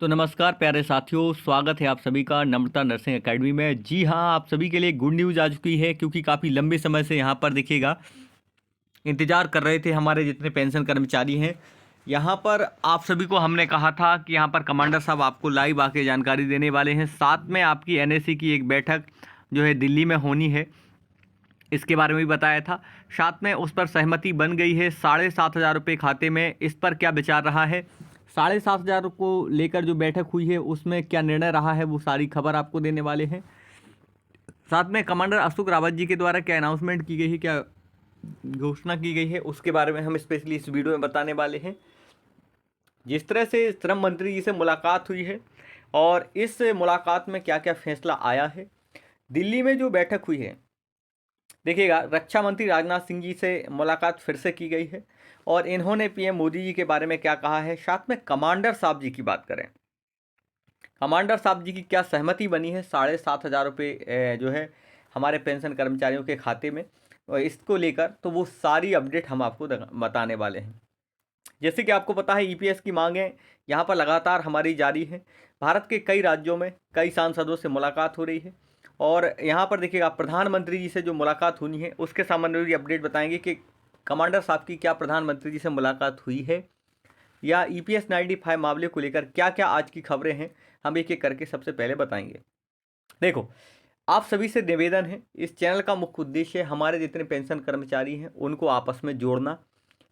तो नमस्कार प्यारे साथियों, स्वागत है आप सभी का नम्रता नर्सिंग एकेडमी में। जी हाँ, आप सभी के लिए गुड न्यूज़ आ चुकी है क्योंकि काफ़ी लंबे समय से यहाँ पर देखिएगा इंतज़ार कर रहे थे हमारे जितने पेंशन कर्मचारी हैं। यहाँ पर आप सभी को हमने कहा था कि यहाँ पर कमांडर साहब आपको लाइव आके जानकारी देने वाले हैं। साथ में आपकी एनएसी की एक बैठक जो है दिल्ली में होनी है, इसके बारे में भी बताया था। साथ में उस पर सहमति बन गई है। 7,500 खाते में। इस पर क्या विचार रहा है, 7,500 को लेकर जो बैठक हुई है उसमें क्या निर्णय रहा है, वो सारी खबर आपको देने वाले हैं। साथ में कमांडर अशोक रावत जी के द्वारा क्या अनाउंसमेंट की गई है, क्या घोषणा की गई है, उसके बारे में हम स्पेशली इस वीडियो में बताने वाले हैं। जिस तरह से श्रम मंत्री जी से मुलाकात हुई है और इस मुलाकात में क्या क्या फैसला आया है, दिल्ली में जो बैठक हुई है, देखिएगा रक्षा मंत्री राजनाथ सिंह जी से मुलाकात फिर से की गई है और इन्होंने पीएम मोदी जी के बारे में क्या कहा है। साथ में कमांडर साहब जी की बात करें, कमांडर साहब जी की क्या सहमति बनी है 7,500 जो है हमारे पेंशन कर्मचारियों के खाते में, और इसको लेकर तो वो सारी अपडेट हम आपको बताने वाले हैं। जैसे कि आपको पता है ईपीएस की मांगें यहाँ पर लगातार हमारी जारी है। भारत के कई राज्यों में कई सांसदों से मुलाकात हो रही है और यहाँ पर देखिएगा प्रधानमंत्री जी से जो मुलाकात होनी है उसके संबंध में भी अपडेट बताएंगे कि कमांडर साहब की क्या प्रधानमंत्री जी से मुलाकात हुई है या ईपीएस 95 मामले को लेकर क्या क्या आज की खबरें हैं, हम एक एक करके सबसे पहले बताएंगे। देखो, आप सभी से निवेदन है, इस चैनल का मुख्य उद्देश्य हमारे जितने पेंशन कर्मचारी हैं उनको आपस में जोड़ना।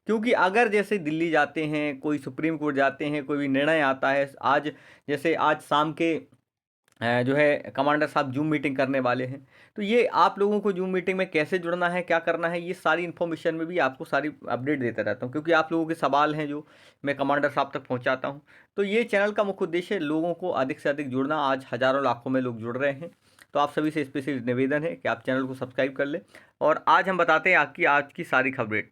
क्योंकि अगर जैसे दिल्ली जाते हैं, कोई सुप्रीम कोर्ट जाते हैं, कोई भी निर्णय आता है, आज जैसे आज शाम के जो है कमांडर साहब जूम मीटिंग करने वाले हैं, तो ये आप लोगों को जूम मीटिंग में कैसे जुड़ना है, क्या करना है, ये सारी इन्फॉर्मेशन में भी आपको सारी अपडेट देता रहता हूँ क्योंकि आप लोगों के सवाल हैं जो मैं कमांडर साहब तक पहुँचाता हूँ। तो ये चैनल का मुख्य उद्देश्य है लोगों को अधिक से अधिक जुड़ना। आज हज़ारों लाखों में लोग जुड़ रहे हैं, तो आप सभी से स्पेशल निवेदन है कि आप चैनल को सब्सक्राइब कर लें। और आज हम बताते हैं आपकी आज की सारी खबरें।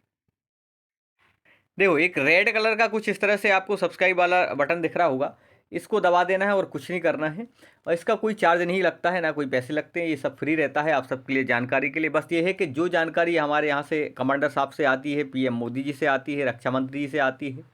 देखो, एक रेड कलर का कुछ इस तरह से आपको सब्सक्राइब वाला बटन दिख रहा होगा, इसको दबा देना है और कुछ नहीं करना है। और इसका कोई चार्ज नहीं लगता है, ना कोई पैसे लगते हैं, ये सब फ्री रहता है आप सबके लिए जानकारी के लिए। बस ये है कि जो जानकारी हमारे यहाँ से कमांडर साहब से आती है, पीएम मोदी जी से आती है, रक्षा मंत्री जी से आती है,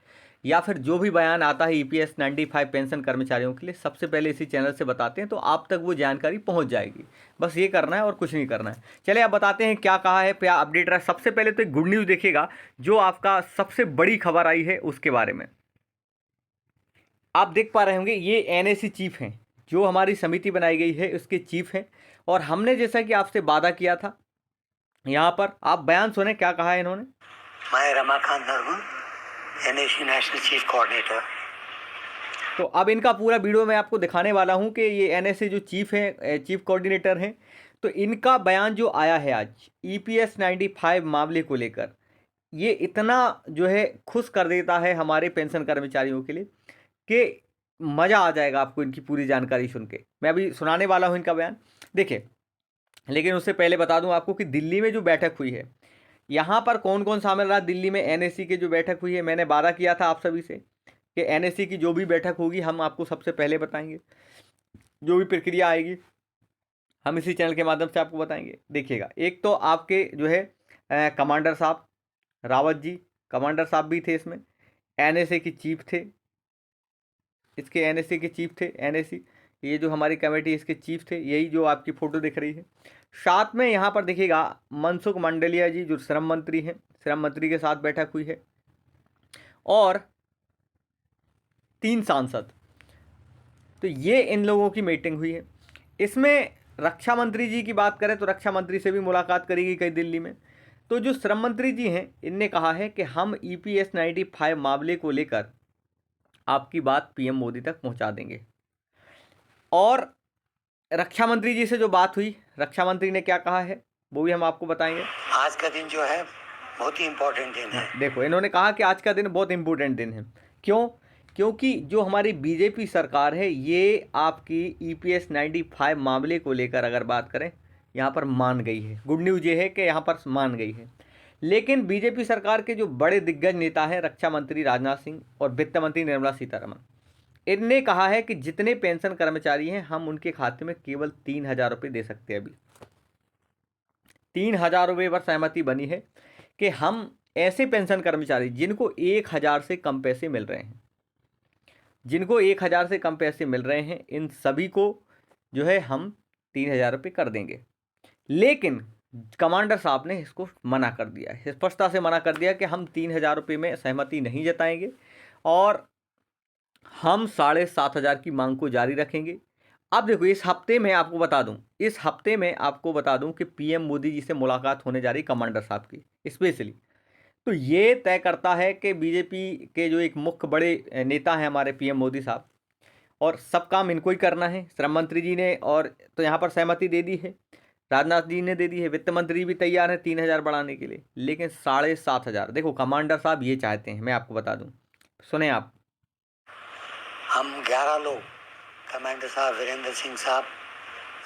या फिर जो भी बयान आता है ईपीएस 95 पेंशन कर्मचारियों के लिए, सबसे पहले इसी चैनल से बताते हैं, तो आप तक वो जानकारी पहुंच जाएगी। बस ये करना है और कुछ नहीं करना है। चलिए अब बताते हैं क्या कहा है, क्या अपडेट रहा है। सबसे पहले तो एक गुड न्यूज़ देखिएगा, जो आपका सबसे बड़ी खबर आई है उसके बारे में। आप देख पा रहे होंगे ये एनएसी चीफ हैं, जो हमारी समिति बनाई गई है उसके चीफ हैं। और हमने जैसा कि आपसे वादा किया था, यहाँ पर आप बयान सुने क्या कहा है इन्होंने। मैं Ramakant Nargun, NAC national chief coordinator. तो अब इनका पूरा वीडियो मैं आपको दिखाने वाला हूं कि ये एनएसए जो चीफ हैं, चीफ कोऑर्डिनेटर हैं, तो इनका बयान जो आया है आज ईपीएस 95 मामले को लेकर, ये इतना जो है खुश कर देता है हमारे पेंशन कर्मचारियों के लिए कि मज़ा आ जाएगा आपको इनकी पूरी जानकारी सुन के। मैं अभी सुनाने वाला हूँ इनका बयान, देखिए। लेकिन उससे पहले बता दूं आपको कि दिल्ली में जो बैठक हुई है, यहाँ पर कौन कौन शामिल रहा। दिल्ली में एनएसी की जो बैठक हुई है, मैंने वादा किया था आप सभी से कि एनएसी की जो भी बैठक होगी हम आपको सबसे पहले बताएंगे, जो भी प्रक्रिया आएगी हम इसी चैनल के माध्यम से आपको बताएंगे। देखिएगा, एक तो आपके जो है कमांडर साहब रावत जी, कमांडर साहब भी थे इसमें, एनएसए की चीफ थे, इसके एनएसए के चीफ थे, एनएसी ये जो हमारी कमेटी इसके चीफ थे, यही जो आपकी फ़ोटो दिख रही है। साथ में यहाँ पर देखिएगा मनसुख मंडाविया जी जो श्रम मंत्री हैं, श्रम मंत्री के साथ बैठक हुई है, और 3 सांसद। तो ये इन लोगों की मीटिंग हुई है। इसमें रक्षा मंत्री जी की बात करें तो रक्षा मंत्री से भी मुलाकात करेगी कई दिल्ली में। तो जो श्रम मंत्री जी हैं, इनने कहा है कि हम ईपीएस 95 मामले को लेकर आपकी बात पीएम मोदी तक पहुंचा देंगे। और रक्षा मंत्री जी से जो बात हुई, रक्षा मंत्री ने क्या कहा है वो भी हम आपको बताएंगे। आज का दिन जो है बहुत ही इम्पोर्टेंट दिन है। देखो, इन्होंने कहा कि आज का दिन बहुत इम्पोर्टेंट दिन है। क्यों? क्योंकि जो हमारी बीजेपी सरकार है ये आपकी ईपीएस 95 मामले को लेकर अगर बात करें, यहाँ पर मान गई है। गुड न्यूज़ ये है कि यहाँ पर मान गई है। लेकिन बीजेपी सरकार के जो बड़े दिग्गज नेता हैं, रक्षा मंत्री राजनाथ सिंह और वित्त मंत्री निर्मला सीतारमण, इनने कहा है कि जितने पेंशन कर्मचारी हैं हम उनके खाते में केवल 3,000 रुपये दे सकते हैं। अभी 3,000 रुपये पर सहमति बनी है कि हम ऐसे पेंशन कर्मचारी जिनको 1,000 से कम पैसे मिल रहे हैं, जिनको 1,000 से कम पैसे मिल रहे हैं इन सभी को जो है हम 3,000 रुपये कर देंगे। लेकिन कमांडर साहब ने इसको मना कर दिया है, स्पष्टता से मना कर दिया कि हम 3,000 रुपये में सहमति नहीं जताएंगे और हम 7,500 की मांग को जारी रखेंगे। अब देखो इस हफ्ते में आपको बता दूं कि पीएम मोदी जी से मुलाकात होने जा रही कमांडर साहब की स्पेशली। तो ये तय करता है कि बीजेपी के जो एक मुख्य बड़े नेता हैं हमारे पीएम मोदी साहब, और सब काम इनको ही करना है। श्रम मंत्री जी ने और तो यहाँ पर सहमति दे दी है, राजनाथ जी ने दे दी है, वित्त मंत्री भी तैयार है 3,000 बढ़ाने के लिए, लेकिन 7,500 देखो कमांडर साहब ये चाहते हैं। मैं आपको बता दूं, सुने आप। हम 11 लोग, कमांडर साहब, वीरेंद्र सिंह साहब,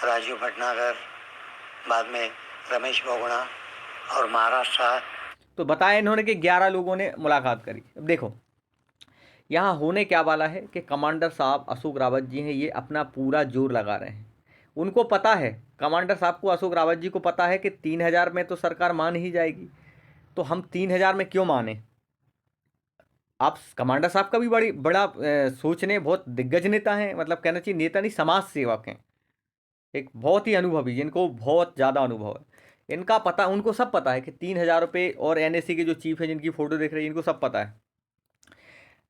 राजीव भटनागर, बाद में रमेश बोगड़ा और महाराष्ट्र। तो बताया इन्होंने कि 11 लोगों ने मुलाकात करी। अब देखो यहाँ होने क्या वाला है कि कमांडर साहब अशोक रावत जी हैं, ये अपना पूरा जोर लगा रहे हैं। उनको पता है, कमांडर साहब को, अशोक रावत जी को पता है कि 3,000 में तो सरकार मान ही जाएगी, तो हम 3,000 में क्यों माने। आप कमांडर साहब का भी बड़ा सोचने, बहुत दिग्गज नेता हैं, मतलब कहना चाहिए नेता नहीं, समाज सेवक हैं, एक बहुत ही अनुभवी, जिनको बहुत ज़्यादा अनुभव है। इनका पता, उनको सब पता है कि 3,000 रुपये, और एनएससी के जो चीफ हैं जिनकी फ़ोटो देख रहे हैं, इनको सब पता है।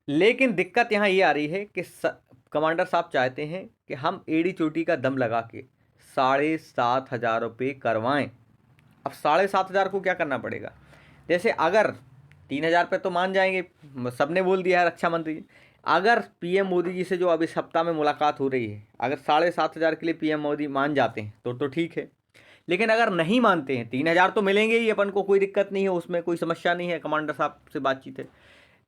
लेकिन दिक्कत यहाँ ये आ रही है कि कमांडर साहब चाहते हैं कि हम एड़ी चोटी का दम लगा के 7,500 रुपये करवाएं। अब 7,500 को क्या करना पड़ेगा, जैसे अगर 3,000 पे तो मान जाएंगे, सबने बोल दिया है रक्षा मंत्री जी। अगर पीएम मोदी जी से जो अब इस सप्ताह में मुलाकात हो रही है, अगर 7,500 के लिए पीएम मोदी मान जाते हैं तो ठीक है। लेकिन अगर नहीं मानते हैं, 3,000 तो मिलेंगे ही, अपन को कोई दिक्कत नहीं है, उसमें कोई समस्या नहीं है, कमांडर साहब से बातचीत है।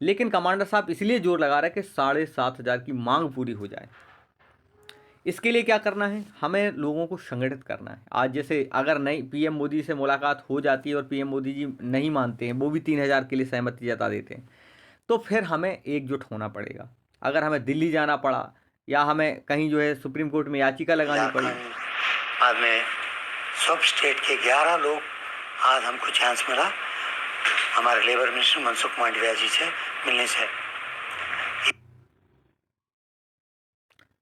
लेकिन कमांडर साहब इसलिए जोर लगा रहे हैं कि 7,500 की मांग पूरी हो जाए। इसके लिए क्या करना है, हमें लोगों को संगठित करना है। आज जैसे अगर नहीं पीएम मोदी से मुलाकात हो जाती है और पीएम मोदी जी नहीं मानते हैं, वो भी 3,000 के लिए सहमति जता देते हैं, तो फिर हमें एकजुट होना पड़ेगा। अगर हमें दिल्ली जाना पड़ा या हमें कहीं जो है सुप्रीम कोर्ट में याचिका लगानी पड़ी। बाद में सब स्टेट के 11 लोग, आज हमको चांस मिला हमारे लेबर मिनिस्टर मनसुख मांडविया जी से मिलने से।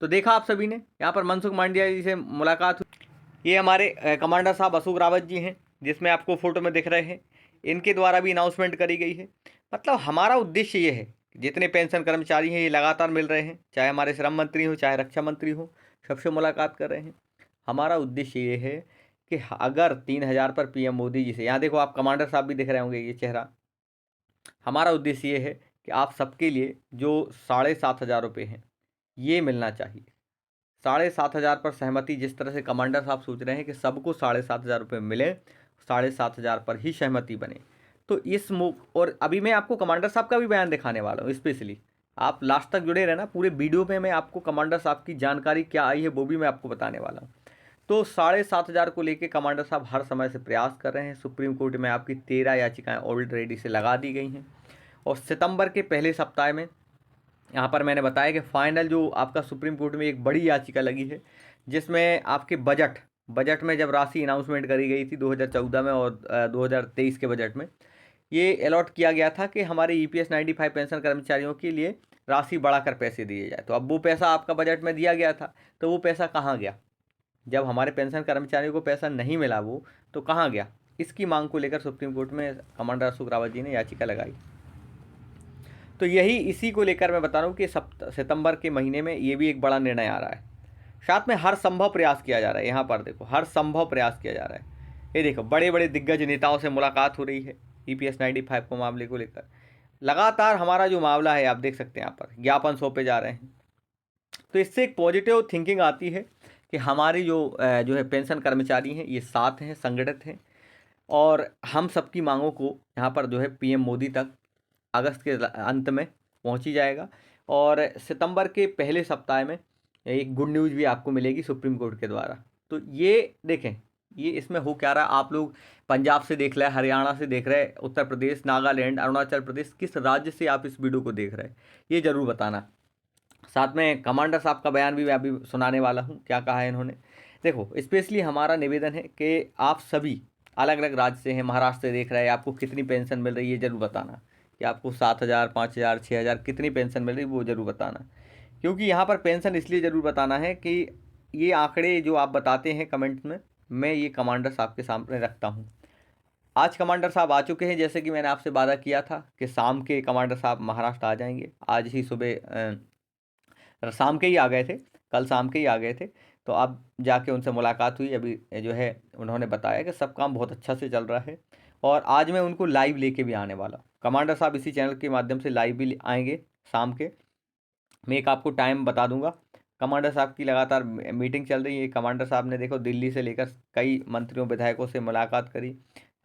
तो देखा आप सभी ने, यहाँ पर मनसुख मांडविया जी से मुलाकात हुई। ये हमारे कमांडर साहब अशोक रावत जी हैं, जिसमें आपको फोटो में दिख रहे हैं, इनके द्वारा भी अनाउंसमेंट करी गई है। मतलब हमारा उद्देश्य ये है, जितने पेंशन कर्मचारी हैं ये लगातार मिल रहे हैं, चाहे हमारे श्रम मंत्री हो चाहे रक्षा मंत्री हो, सबसे मुलाकात कर रहे हैं। हमारा उद्देश्य ये है कि अगर 3,000 पर पीएम मोदी जी से, यहाँ देखो आप कमांडर साहब भी दिख रहे होंगे, ये चेहरा। हमारा उद्देश्य ये है कि आप सबके लिए जो 7,500 रुपये हैं ये मिलना चाहिए। 7,500 पर सहमति, जिस तरह से कमांडर साहब सोच रहे हैं कि सबको 7,500 रुपये मिले, 7,500 पर ही सहमति बने। तो इस और अभी मैं आपको कमांडर साहब का भी बयान दिखाने वाला हूँ स्पेशली, आप लास्ट तक जुड़े रहना। पूरे वीडियो में मैं आपको कमांडर साहब की जानकारी क्या आई है वो भी मैं आपको बताने वाला हूँ। तो 7,500 को लेकर कमांडर साहब हर समय से प्रयास कर रहे हैं। सुप्रीम कोर्ट में आपकी 13 याचिकाएँ ऑलरेडी से लगा दी गई हैं, और सितंबर के पहले सप्ताह में यहाँ पर मैंने बताया कि फाइनल जो आपका सुप्रीम कोर्ट में एक बड़ी याचिका लगी है, जिसमें आपके बजट में जब राशि अनाउंसमेंट करी गई थी 2014 में और 2023 के बजट में, ये अलॉट किया गया था कि हमारे EPS 95 पेंशन कर्मचारियों के लिए राशि बढ़ाकर पैसे दिए जाए। तो अब वो पैसा आपका बजट में दिया गया था, तो वो पैसा कहाँ गया, जब हमारे पेंशन कर्मचारियों को पैसा नहीं मिला वो तो कहाँ गया। इसकी मांग को लेकर सुप्रीम कोर्ट में कमांडर अशोक रावत जी ने याचिका लगाई। तो यही इसी को लेकर मैं बता रहा हूँ कि सितंबर के महीने में ये भी एक बड़ा निर्णय आ रहा है। साथ में हर संभव प्रयास किया जा रहा है। यहाँ पर देखो हर संभव प्रयास किया जा रहा है। ये देखो बड़े बड़े दिग्गज नेताओं से मुलाकात हो रही है EPS 95 को मामले को लेकर। लगातार हमारा जो मामला है आप देख सकते हैं, यहाँ पर ज्ञापन सौंपे जा रहे हैं। तो इससे एक पॉजिटिव थिंकिंग आती है कि हमारी जो है पेंशन कर्मचारी हैं ये साथ हैं, संगठित हैं, और हम सबकी मांगों को यहाँ पर जो है PM मोदी तक अगस्त के अंत में पहुंची जाएगा। और सितंबर के पहले सप्ताह में एक गुड न्यूज़ भी आपको मिलेगी सुप्रीम कोर्ट के द्वारा। तो ये देखें, ये इसमें हो क्या रहा है, आप लोग पंजाब से देख रहे हैं, हरियाणा से देख रहे हैं, उत्तर प्रदेश, नागालैंड, अरुणाचल प्रदेश, किस राज्य से आप इस वीडियो को देख रहे हैं ये ज़रूर बताना। साथ में कमांडर साहब का बयान भी मैं अभी सुनाने वाला हूँ, क्या कहा है इन्होंने। देखो स्पेशली हमारा निवेदन है कि आप सभी अलग अलग राज्य से हैं, महाराष्ट्र से देख रहे हैं, आपको कितनी पेंशन मिल रही है ज़रूर बताना, कि आपको 7,000, 5,000, 6,000 कितनी पेंशन मिल रही है वो ज़रूर बताना। क्योंकि यहाँ पर पेंशन इसलिए ज़रूर बताना है कि ये आंकड़े जो आप बताते हैं कमेंट्स में, मैं ये कमांडर साहब के सामने रखता हूँ। आज कमांडर साहब आ चुके हैं, जैसे कि मैंने आपसे वादा किया था कि शाम के कमांडर साहब महाराष्ट्र आ जाएंगे। आज ही सुबह शाम के ही आ गए थे, कल शाम के ही आ गए थे। तो अब जाके उनसे मुलाकात हुई, अभी जो है उन्होंने बताया कि सब काम बहुत अच्छा से चल रहा है और आज मैं उनको लाइव लेके भी आने वाला हूँ। कमांडर साहब इसी चैनल के माध्यम से लाइव भी आएंगे शाम के। मैं एक आपको टाइम बता दूंगा। कमांडर साहब की लगातार मीटिंग चल रही है। कमांडर साहब ने देखो दिल्ली से लेकर कई मंत्रियों विधायकों से मुलाकात करी,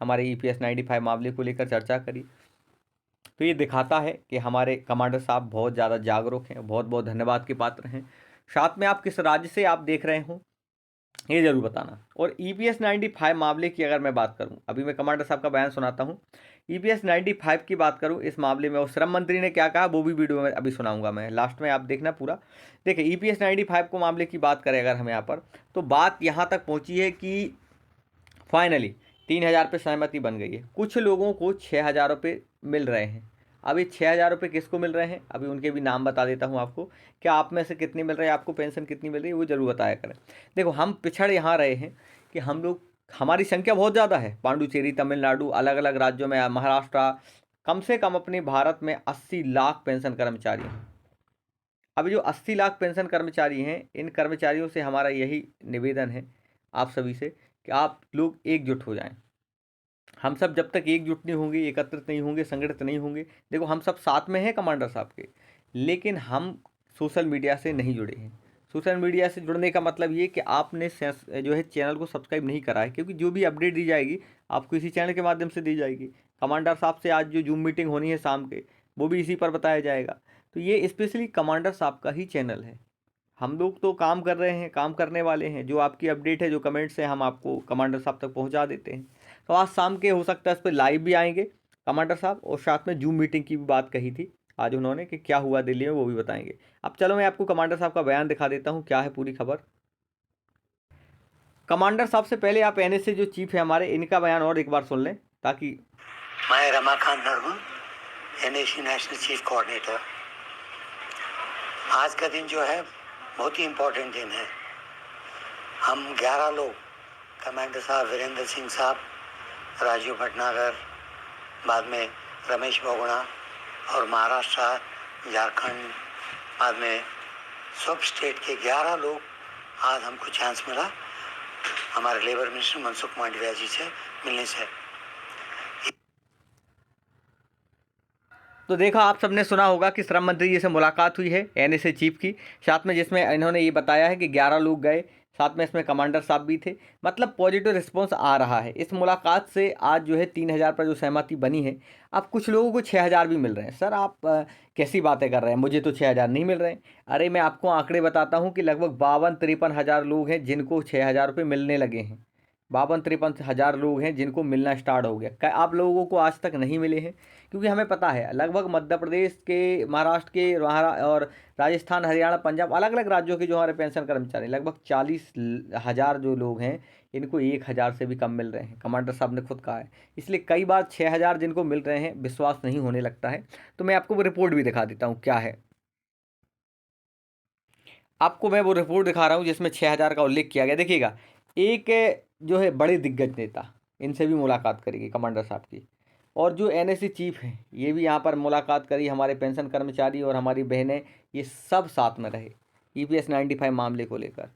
हमारे EPS 95 मामले को लेकर चर्चा करी। तो ये दिखाता है कि हमारे कमांडर साहब बहुत ज़्यादा जागरूक हैं, बहुत बहुत धन्यवाद के पात्र हैं। साथ में आप किस राज्य से आप देख रहे हो ये ज़रूर बताना। और EPS 95 मामले की अगर मैं बात करूं, अभी मैं कमांडर साहब का बयान सुनाता हूं। EPS 95 की बात करूं इस मामले में, और श्रम मंत्री ने क्या कहा वो भी वीडियो में अभी सुनाऊंगा मैं, लास्ट में आप देखना पूरा। देखिए EPS 95 को मामले की बात करें अगर हम यहाँ पर, तो बात यहाँ तक पहुँची है कि फाइनली 3,000 पे सहमति बन गई है। कुछ लोगों को 6,000 रुपये मिल रहे हैं। अभी 6,000 रुपये किसको मिल रहे हैं, अभी उनके भी नाम बता देता हूँ आपको। क्या आप में से कितनी मिल रही है, आपको पेंशन कितनी मिल रही है, वो ज़रूर बताया करें। देखो हम पिछड़ यहाँ रहे हैं कि हम लोग, हमारी संख्या बहुत ज़्यादा है, पांडुचेरी, तमिलनाडु, अलग अलग राज्यों में, महाराष्ट्र, कम से कम अपने भारत में 80 लाख पेंशन कर्मचारी हैं। अभी जो 80 लाख पेंशन कर्मचारी हैं, इन कर्मचारियों से हमारा यही निवेदन है आप सभी से कि आप लोग एकजुट हो जाएं। हम सब जब तक एकजुट नहीं होंगे, एकत्रित नहीं होंगे, संगठित नहीं होंगे, देखो हम सब साथ में हैं कमांडर साहब के, लेकिन हम सोशल मीडिया से नहीं जुड़े हैं। सोशल मीडिया से जुड़ने का मतलब ये कि आपने जो है चैनल को सब्सक्राइब नहीं करा है, क्योंकि जो भी अपडेट दी जाएगी आपको इसी चैनल के माध्यम से दी जाएगी। कमांडर साहब से आज जो जूम मीटिंग होनी है शाम के, वो भी इसी पर बताया जाएगा। तो ये स्पेशली कमांडर साहब का ही चैनल है। हम लोग तो काम कर रहे हैं, काम करने वाले हैं, जो आपकी अपडेट है, जो कमेंट्स हैं, हम आपको कमांडर साहब तक पहुंचा देते हैं। तो आज शाम के हो सकता है इस पर लाइव भी आएंगे कमांडर साहब, और साथ में जूम मीटिंग की भी बात कही थी आज उन्होंने कि क्या हुआ दिल्ली में, वो भी बताएंगे। अब चलो मैं आपको कमांडर साहब का बयान दिखा देता हूँ, क्या है पूरी खबर। कमांडर साहब से पहले आप NSA जो चीफ है हमारे, इनका बयान और एक बार सुन लें ताकि। मैं Ramakant Nargun, NSC national chief coordinator. आज का दिन जो है बहुत ही इम्पोर्टेंट दिन है। हम 11 लोग, कमांडर साहब वीरेंद्र सिंह साहब, राजीव भटनागर, बाद में रमेश बोगुणा, और महाराष्ट्र, झारखंड, बाद में सब स्टेट के 11 लोग, आज हमको चांस मिला हमारे लेबर मिनिस्टर मनसुख मांडविया जी से मिलने से। तो देखा आप सबने सुना होगा कि श्रम मंत्री जी से मुलाकात हुई है NSA चीफ की, साथ में जिसमें इन्होंने ये बताया है कि 11 लोग गए, साथ में इसमें कमांडर साहब भी थे। मतलब पॉजिटिव रिस्पांस आ रहा है इस मुलाकात से। आज जो है 3,000 पर जो सहमति बनी है, अब कुछ लोगों को 6,000 भी मिल रहे हैं। सर आप कैसी बातें कर रहे हैं, मुझे तो 6,000 नहीं मिल रहे हैं। अरे मैं आपको आंकड़े बताता हूँ कि लगभग 52-53 हज़ार लोग हैं जिनको 6,000 रुपये मिलने लगे हैं। 52-53 हज़ार लोग हैं जिनको मिलना स्टार्ट हो गया। आप लोगों को आज तक नहीं मिले हैं, क्योंकि हमें पता है लगभग मध्य प्रदेश के, महाराष्ट्र के, और राजस्थान, हरियाणा, पंजाब, अलग अलग राज्यों के जो हमारे पेंशन कर्मचारी लगभग 40,000 जो लोग हैं, इनको 1,000 से भी कम मिल रहे हैं। कमांडर साहब ने खुद कहा है। इसलिए कई बार 6,000 जिनको मिल रहे हैं विश्वास नहीं होने लगता है। तो मैं आपको वो रिपोर्ट भी दिखा देता हूँ क्या है। आपको मैं वो रिपोर्ट दिखा रहा हूँ जिसमें 6,000 का उल्लेख किया गया। देखिएगा, एक जो है बड़े दिग्गज नेता, इनसे भी मुलाकात करेगी कमांडर साहब की, और जो NSA चीफ हैं ये भी यहाँ पर मुलाकात करी। हमारे पेंशन कर्मचारी और हमारी बहनें, ये सब साथ में रहे EPS 95 मामले को लेकर।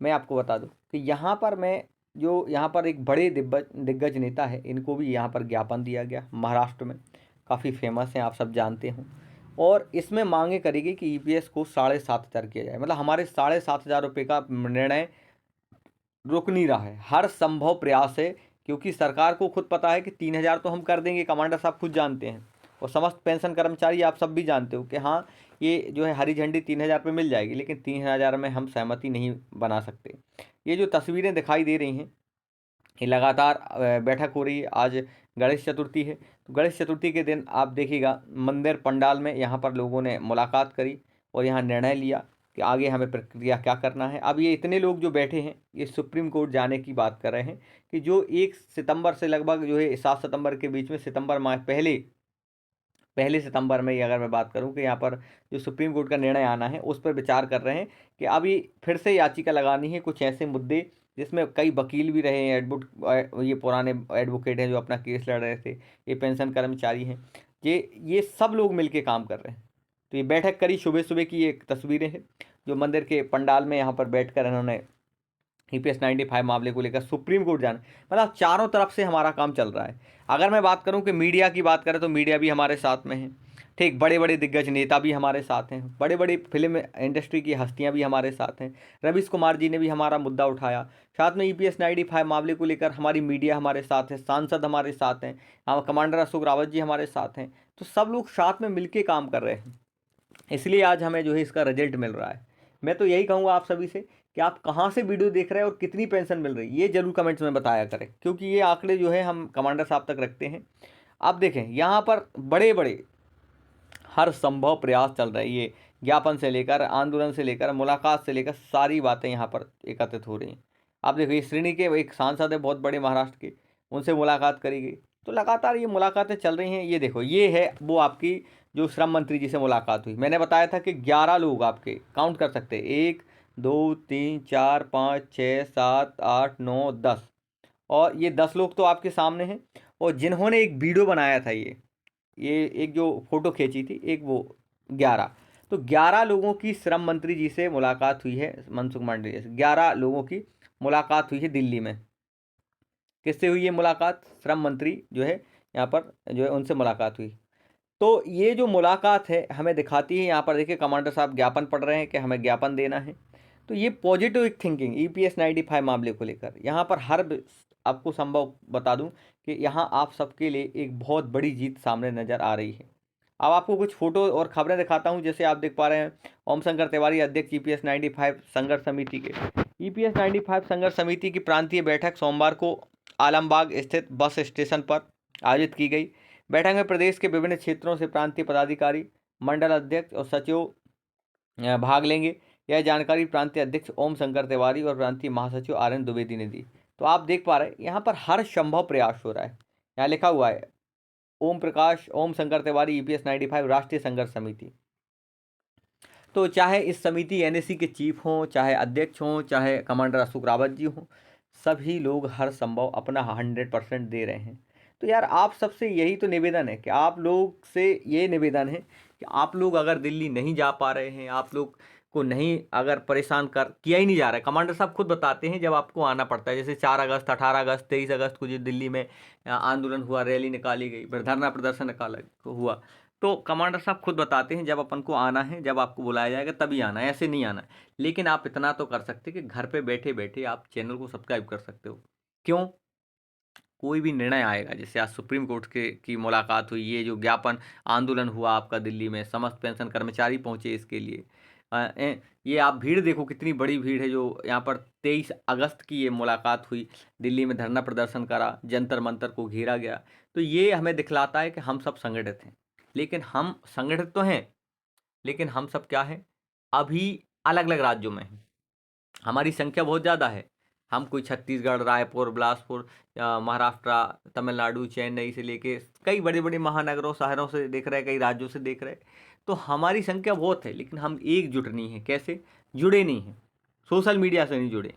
मैं आपको बता दूं कि यहाँ पर मैं, जो यहाँ पर एक बड़े दिग्गज नेता है, इनको भी यहाँ पर ज्ञापन दिया गया। महाराष्ट्र में काफ़ी फेमस हैं, आप सब जानते हो। और इसमें मांगे करेगी कि EPS को 7,500 किया जाए। मतलब हमारे 7,500 रुपये का निर्णय रुक नहीं रहा है, हर संभव प्रयास है, क्योंकि सरकार को खुद पता है कि 3,000 तो हम कर देंगे, कमांडर साहब खुद जानते हैं, और समस्त पेंशन कर्मचारी आप सब भी जानते हो कि हाँ ये जो है हरी झंडी 3,000 पे मिल जाएगी, लेकिन 3,000 में हम सहमति नहीं बना सकते। ये जो तस्वीरें दिखाई दे रही हैं, ये लगातार बैठक हो रही है। आज गणेश चतुर्थी है, तो गणेश चतुर्थी के दिन आप देखिएगा मंदिर पंडाल में यहाँ पर लोगों ने मुलाकात करी और यहाँ निर्णय लिया कि आगे हमें प्रक्रिया क्या करना है। अब ये इतने लोग जो बैठे हैं, ये सुप्रीम कोर्ट जाने की बात कर रहे हैं कि जो 1 सितंबर से लगभग जो है 7 सितंबर के बीच में, सितंबर माह पहले सितंबर में ही अगर मैं बात करूं कि यहाँ पर जो सुप्रीम कोर्ट का निर्णय आना है उस पर विचार कर रहे हैं कि अब ये फिर से याचिका लगानी है कुछ ऐसे मुद्दे जिसमें कई वकील भी रहे हैं, ये पुराने एडवोकेट हैं जो अपना केस लड़ रहे थे, ये पेंशन कर्मचारी हैं, ये सब लोग मिलके काम कर रहे हैं। तो ये बैठक करी, सुबह सुबह की ये तस्वीरें हैं जो मंदिर के पंडाल में यहाँ पर बैठकर इन्होंने EPS 95 मामले को लेकर सुप्रीम कोर्ट जाना, मतलब चारों तरफ से हमारा काम चल रहा है। अगर मैं बात करूं कि मीडिया की बात करें तो मीडिया भी हमारे साथ में है, ठीक, बड़े बड़े दिग्गज नेता भी हमारे साथ हैं, बड़े बड़े फिल्म इंडस्ट्री की हस्तियां भी हमारे साथ हैं। रवीश कुमार जी ने भी हमारा मुद्दा उठाया, साथ में EPS 95 मामले को लेकर हमारी मीडिया हमारे साथ है, सांसद हमारे साथ हैं, हम कमांडर अशोक रावत जी हमारे साथ हैं। तो सब लोग साथ में मिलकर काम कर रहे हैं, इसलिए आज हमें जो है इसका रिजल्ट मिल रहा है। मैं तो यही कहूँगा आप सभी से कि आप कहाँ से वीडियो देख रहे हैं और कितनी पेंशन मिल रही है, ये जरूर कमेंट्स में बताया करें, क्योंकि ये आंकड़े जो है हम कमांडर साहब तक रखते हैं। आप देखें यहाँ पर बड़े बड़े हर संभव प्रयास चल रहे हैं, ये ज्ञापन से लेकर आंदोलन से लेकर मुलाकात से लेकर सारी बातें यहाँ पर एकत्रित हो रही हैं। आप देखो ये श्रेणी के एक सांसद है बहुत बड़े महाराष्ट्र के, उनसे मुलाकात करी गई, तो लगातार ये मुलाकातें चल रही हैं। ये देखो ये है वो आपकी जो श्रम मंत्री जी से मुलाकात हुई, मैंने बताया था कि 11 लोग आपके काउंट कर सकते हैं, 1 2 3 4 5 6 7 8 9 10, और ये 10 लोग तो आपके सामने हैं, और जिन्होंने एक वीडियो बनाया था ये एक जो फोटो खींची थी एक वो 11, तो 11 लोगों की श्रम मंत्री जी से मुलाकात हुई है, मनसुख मांडविया से 11 लोगों की मुलाकात हुई है दिल्ली में। किससे हुई ये मुलाकात? श्रम मंत्री जो है यहाँ पर जो है उनसे मुलाकात हुई। तो ये जो मुलाकात है हमें दिखाती है, यहाँ पर देखिए कमांडर साहब ज्ञापन पढ़ रहे हैं कि हमें ज्ञापन देना है। तो ये पॉजिटिव थिंकिंग EPS 95 मामले को लेकर यहाँ पर आपको संभव बता दूं कि यहाँ आप सबके लिए एक बहुत बड़ी जीत सामने नज़र आ रही है। अब आपको कुछ फोटो और खबरें दिखाता हूँ, जैसे आप देख पा रहे हैं ओम शंकर तिवारी अध्यक्ष EPS 95 संघर्ष समिति के, EPS 95 संघर्ष समिति की प्रांतीय बैठक सोमवार को आलमबाग स्थित बस स्टेशन पर आयोजित की गई। बैठक में प्रदेश के विभिन्न क्षेत्रों से प्रांतीय पदाधिकारी, मंडल अध्यक्ष और सचिव भाग लेंगे। यह जानकारी प्रांतीय अध्यक्ष ओम शंकर तिवारी और प्रांतीय महासचिव RN द्विवेदी ने दी। तो आप देख पा रहे हैं यहाँ पर हर संभव प्रयास हो रहा है। यहाँ लिखा हुआ है ओम शंकर तिवारी EPS 95 राष्ट्रीय संघर्ष समिति। तो चाहे इस समिति NSC के चीफ हों, चाहे अध्यक्ष हों, चाहे कमांडर अशोक रावत जी हों, सभी लोग हर संभव अपना 100% दे रहे हैं। तो यार आप सबसे यही तो निवेदन है कि आप लोग से ये निवेदन है कि आप लोग अगर दिल्ली नहीं जा पा रहे हैं, आप लोग को नहीं अगर परेशान किया ही नहीं जा रहा है, कमांडर साहब खुद बताते हैं जब आपको आना पड़ता है, जैसे 4 अगस्त 18 अगस्त 23 अगस्त को जो दिल्ली में आंदोलन हुआ, रैली निकाली गई, धरना प्रदर्शन निकाला हुआ, तो कमांडर साहब खुद बताते हैं जब अपन को आना है, जब आपको बुलाया जाएगा तभी आना है, ऐसे नहीं आना है। लेकिन आप इतना तो कर सकते कि घर पे बैठे बैठे आप चैनल को सब्सक्राइब कर सकते हो। क्यों? कोई भी निर्णय आएगा, जैसे आज सुप्रीम कोर्ट की मुलाकात हुई, ये जो ज्ञापन आंदोलन हुआ आपका दिल्ली में, समस्त पेंशन कर्मचारी पहुंचे इसके लिए, ये आप भीड़ देखो कितनी बड़ी भीड़ है जो यहाँ पर 23 अगस्त की ये मुलाकात हुई, दिल्ली में धरना प्रदर्शन करा, जंतर मंतर को घेरा गया। तो ये हमें दिखलाता है कि हम सब संगठित हैं, लेकिन हम संगठित तो हैं, लेकिन हम सब क्या हैं, अभी अलग अलग राज्यों में हैं। हमारी संख्या बहुत ज़्यादा है, हम कोई छत्तीसगढ़, रायपुर, बिलासपुर, महाराष्ट्र, तमिलनाडु, चेन्नई से लेके कई बड़े बड़े महानगरों शहरों से देख रहे हैं, कई राज्यों से देख रहे हैं। तो हमारी संख्या बहुत है, लेकिन हम एकजुट नहीं है। कैसे जुड़े नहीं हैं? सोशल मीडिया से नहीं जुड़े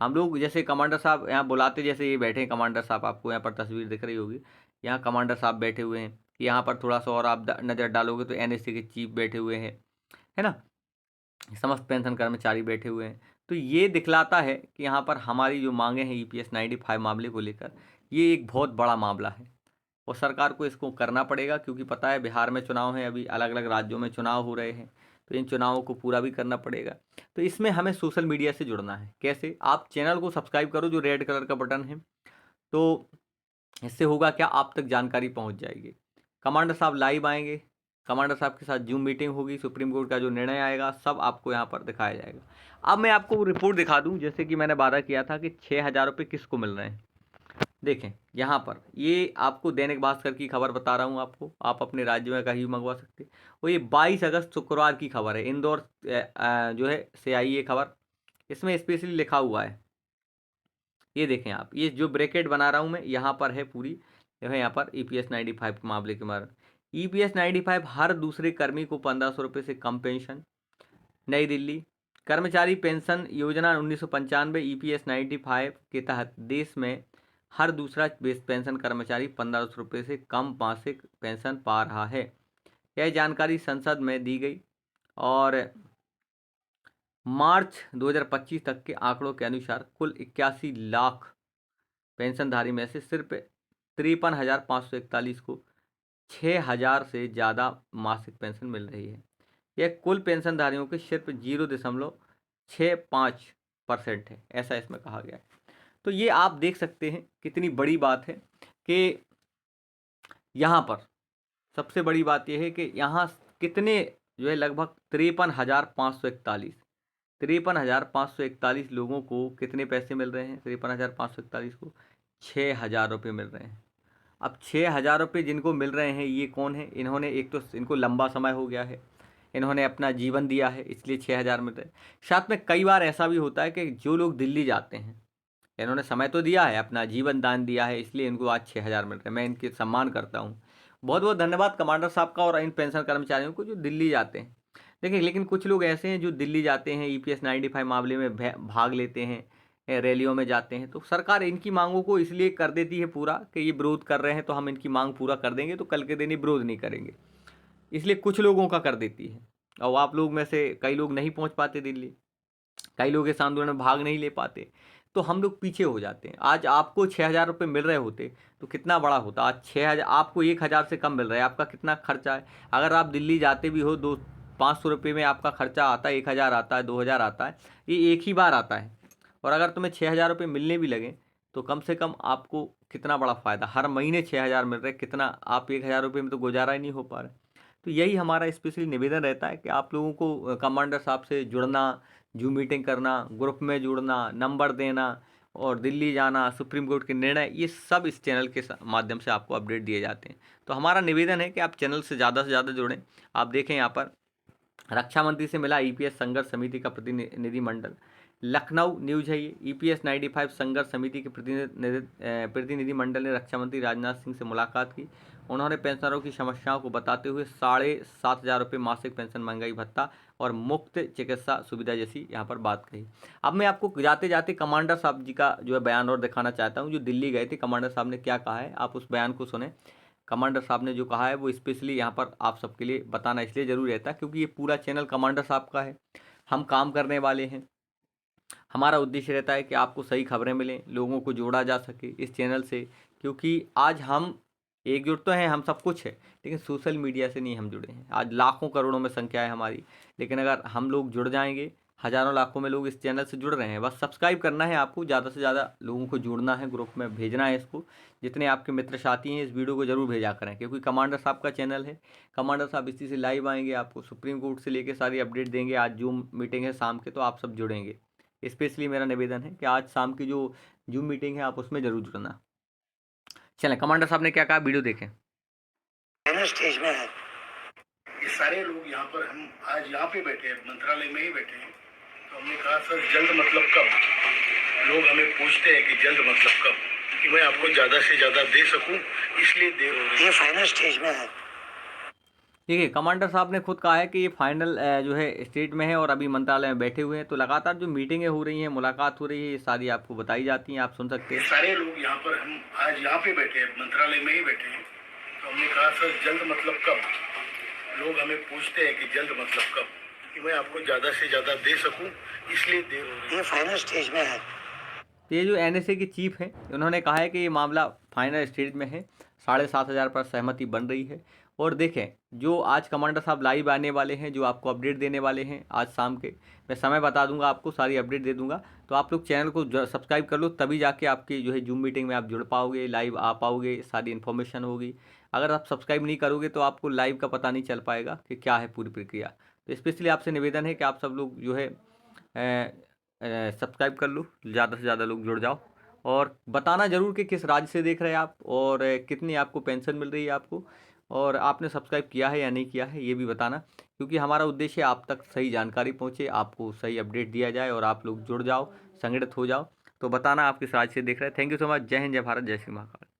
हम लोग। जैसे कमांडर साहब यहाँ बुलाते, जैसे ये बैठे हैं कमांडर साहब, आपको यहाँ पर तस्वीर दिख रही होगी, यहाँ कमांडर साहब बैठे हुए हैं। यहाँ पर थोड़ा सा और आप नज़र डालोगे तो NSC के चीफ बैठे हुए हैं, है ना, समस्त पेंशन कर्मचारी बैठे हुए हैं। तो ये दिखलाता है कि यहाँ पर हमारी जो मांगे हैं EPS 95 मामले को लेकर, ये एक बहुत बड़ा मामला है और सरकार को इसको करना पड़ेगा, क्योंकि पता है बिहार में चुनाव है, अभी अलग अलग राज्यों में चुनाव हो रहे हैं, तो इन चुनावों को पूरा भी करना पड़ेगा। तो इसमें हमें सोशल मीडिया से जुड़ना है। कैसे? आप चैनल को सब्सक्राइब करो, जो रेड कलर का बटन है, तो इससे होगा क्या, आप तक जानकारी पहुँच जाएगी। कमांडर साहब लाइव आएंगे, कमांडर साहब के साथ जूम मीटिंग होगी, सुप्रीम कोर्ट का जो निर्णय आएगा सब आपको यहाँ पर दिखाया जाएगा। अब मैं आपको रिपोर्ट दिखा दूं, जैसे कि मैंने वादा किया था कि 6,000 रुपये किसको मिल रहे हैं। देखें यहाँ पर, ये आपको दैनिक भास्कर की खबर बता रहा हूँ आपको, आप अपने राज्य में कहीं भी मंगवा सकते। और ये 22 अगस्त शुक्रवार की खबर है, इंदौर जो है से आई ये खबर, इसमें स्पेशली लिखा हुआ है, ये देखें आप, ये जो ब्रैकेट बना रहा हूँ मैं, यहाँ पर है पूरी, जो है यहाँ पर EPS 95 के मामले के बारे में, EPS 95 हर दूसरे कर्मी को 1500 रुपये से कम पेंशन। नई दिल्ली, कर्मचारी पेंशन योजना 1995 EPS 95 के तहत देश में हर दूसरा पेंशन कर्मचारी 1500 रुपये से कम मासिक पेंशन पा रहा है। यह जानकारी संसद में दी गई और मार्च 2025 तक के आंकड़ों के अनुसार कुल 81 लाख पेंशनधारी में से सिर्फ 53,541 को 6,000 से ज़्यादा मासिक पेंशन मिल रही है। यह कुल पेंशनधारियों के सिर्फ 0.65% है, ऐसा इसमें कहा गया है। तो ये आप देख सकते हैं कितनी बड़ी बात है कि यहाँ पर सबसे बड़ी बात यह है कि यहाँ कितने जो है लगभग 53,541 लोगों को कितने पैसे मिल रहे हैं। 53,541 को 6,000 रुपये मिल रहे हैं। अब 6,000 रुपये जिनको मिल रहे हैं ये कौन है? इन्होंने एक तो इनको लंबा समय हो गया है, इन्होंने अपना जीवन दिया है, इसलिए 6,000 मिल रहे हैं। साथ में कई बार ऐसा भी होता है कि जो लोग दिल्ली जाते हैं, इन्होंने समय तो दिया है, अपना जीवन दान दिया है, इसलिए इनको आज 6,000 मिल रहे हैं। मैं इनके सम्मान करता हूँ। बहुत बहुत धन्यवाद कमांडर साहब का और इन पेंशन कर्मचारियों को जो दिल्ली जाते हैं। देखिए, लेकिन कुछ लोग ऐसे हैं जो दिल्ली जाते हैं, EPS 95 मामले में भाग लेते हैं, रैलियों में जाते हैं, तो सरकार इनकी मांगों को इसलिए कर देती है पूरा कि ये विरोध कर रहे हैं तो हम इनकी मांग पूरा कर देंगे, तो कल के दिन ये विरोध नहीं करेंगे, इसलिए कुछ लोगों का कर देती है। और आप लोग में से कई लोग नहीं पहुंच पाते दिल्ली, कई लोग इस आंदोलन में भाग नहीं ले पाते, तो हम लोग पीछे हो जाते हैं। आज आपको 6,000 रुपये मिल रहे होते तो कितना बड़ा होता। आज 6,000 आपको 1,000 से कम मिल रहा है, आपका कितना खर्चा है। अगर आप दिल्ली जाते भी हो 500 रुपये में आपका खर्चा आता है, 1,000 आता है, 2,000 आता है, ये एक ही बार आता है। और अगर तुम्हें 6,000 रुपये मिलने भी लगे तो कम से कम आपको कितना बड़ा फ़ायदा। हर महीने 6,000 मिल रहे, कितना आप 1,000 रुपये में तो गुजारा ही नहीं हो पा रहा। तो यही हमारा स्पेशली निवेदन रहता है कि आप लोगों को कमांडर साहब से जुड़ना, जूम मीटिंग करना, ग्रुप में जुड़ना, नंबर देना और दिल्ली जाना, सुप्रीम कोर्ट के निर्णय, ये सब इस चैनल के माध्यम से आपको अपडेट दिए जाते हैं। तो हमारा निवेदन है कि आप चैनल से ज़्यादा जुड़ें। आप देखें यहाँ पर रक्षा मंत्री से मिला EPS संघर्ष समिति का प्रतिनिधिमंडल। लखनऊ न्यूज है ये। EPS 95 संघर्ष समिति के प्रतिनिधिमंडल ने रक्षा मंत्री राजनाथ सिंह से मुलाकात की। उन्होंने पेंशनरों की समस्याओं को बताते हुए 7,500 रुपये मासिक पेंशन, महंगाई भत्ता और मुफ्त चिकित्सा सुविधा जैसी यहाँ पर बात कही। अब मैं आपको जाते जाते कमांडर साहब जी का जो है बयान और दिखाना चाहता हूँ, जो दिल्ली गए थे। कमांडर साहब ने क्या कहा है, आप उस बयान को सुने। कमांडर साहब ने जो कहा है वो स्पेशली यहाँ पर आप सबके लिए बताना इसलिए ज़रूरी रहता है क्योंकि ये पूरा चैनल कमांडर साहब का है। हम काम करने वाले हैं, हमारा उद्देश्य रहता है कि आपको सही खबरें मिलें, लोगों को जोड़ा जा सके इस चैनल से, क्योंकि आज हम एकजुट तो हैं, हम सब कुछ है, लेकिन सोशल मीडिया से नहीं हम जुड़े हैं। आज लाखों करोड़ों में संख्या है हमारी, लेकिन अगर हम लोग जुड़ जाएंगे, हज़ारों लाखों में लोग इस चैनल से जुड़ रहे हैं। बस सब्सक्राइब करना है आपको, ज़्यादा से ज़्यादा लोगों को जोड़ना है, ग्रुप में भेजना है इसको। जितने आपके मित्र साथी हैं इस वीडियो को जरूर भेजा करें, क्योंकि कमांडर साहब का चैनल है। कमांडर साहब इसी से लाइव आएंगे, आपको सुप्रीम कोर्ट से लेकर सारी अपडेट देंगे। आज जूम मीटिंग है शाम के, तो आप सब जुड़ेंगे। स्पेशली मेरा निवेदन है कि आज शाम की जो जूम मीटिंग है आप उसमें जरूर जुड़ना। चलें, कमांडर साहब ने क्या कहा, वीडियो देखें। स्टेज में है ये सारे लोग यहाँ पर, हम आज यहाँ पे बैठे हैं, मंत्रालय में ही बैठे हैं। तो हमने कहा सर जल्द मतलब कब? लोग हमें पूछते हैं कि जल्द मतलब कब, कि मैं आपको ज़्यादा से ज़्यादा दे सकूं, इसलिए देर हो रही है। ये फाइनल स्टेज में है। देखिए, कमांडर साहब ने खुद कहा है कि ये फाइनल जो है स्टेज में है और अभी मंत्रालय में बैठे हुए हैं। तो लगातार जो मीटिंगें हो रही हैं, मुलाकात हो रही है, ये सारी आपको बताई जाती हैं, आप सुन सकते हैं। सारे लोग यहाँ पर, हम आज यहाँ पे बैठे हैं, मंत्रालय में ही बैठे हैं। तो हमने कहा सर जल्द मतलब कब? लोग हमें पूछते हैं कि जल्द मतलब कब, कि मैं आपको ज़्यादा से ज़्यादा दे सकूं, इसलिए देर हो रही है। ये फाइनल स्टेज में है। तो ये जो NSA के चीफ हैं, उन्होंने कहा है कि ये मामला फाइनल स्टेज में है, 7,500 पर सहमति बन रही है। और देखें, जो आज कमांडर साहब लाइव आने वाले हैं, जो आपको अपडेट देने वाले हैं आज शाम के, मैं समय बता दूंगा, आपको सारी अपडेट दे दूंगा। तो आप लोग चैनल को सब्सक्राइब कर लो, तभी जाके आपकी जो है जूम मीटिंग में आप जुड़ पाओगे, लाइव आ पाओगे, सारी इन्फॉर्मेशन होगी। अगर आप सब्सक्राइब नहीं करोगे तो आपको लाइव का पता नहीं चल पाएगा कि क्या है पूरी प्रक्रिया। तो स्पेशली आपसे निवेदन है कि आप सब लोग जो है सब्सक्राइब कर लो, ज़्यादा से ज़्यादा लोग जुड़ जाओ और बताना ज़रूर कि किस राज्य से देख रहे हैं आप और कितनी आपको पेंशन मिल रही है आपको, और आपने सब्सक्राइब किया है या नहीं किया है ये भी बताना, क्योंकि हमारा उद्देश्य आप तक सही जानकारी पहुँचे, आपको सही अपडेट दिया जाए और आप लोग जुड़ जाओ, संगठित हो जाओ। तो बताना आप किस राज्य से देख रहे हैं। Thank you so much. जय हिंद, जय भारत, जय श्री महाकाल।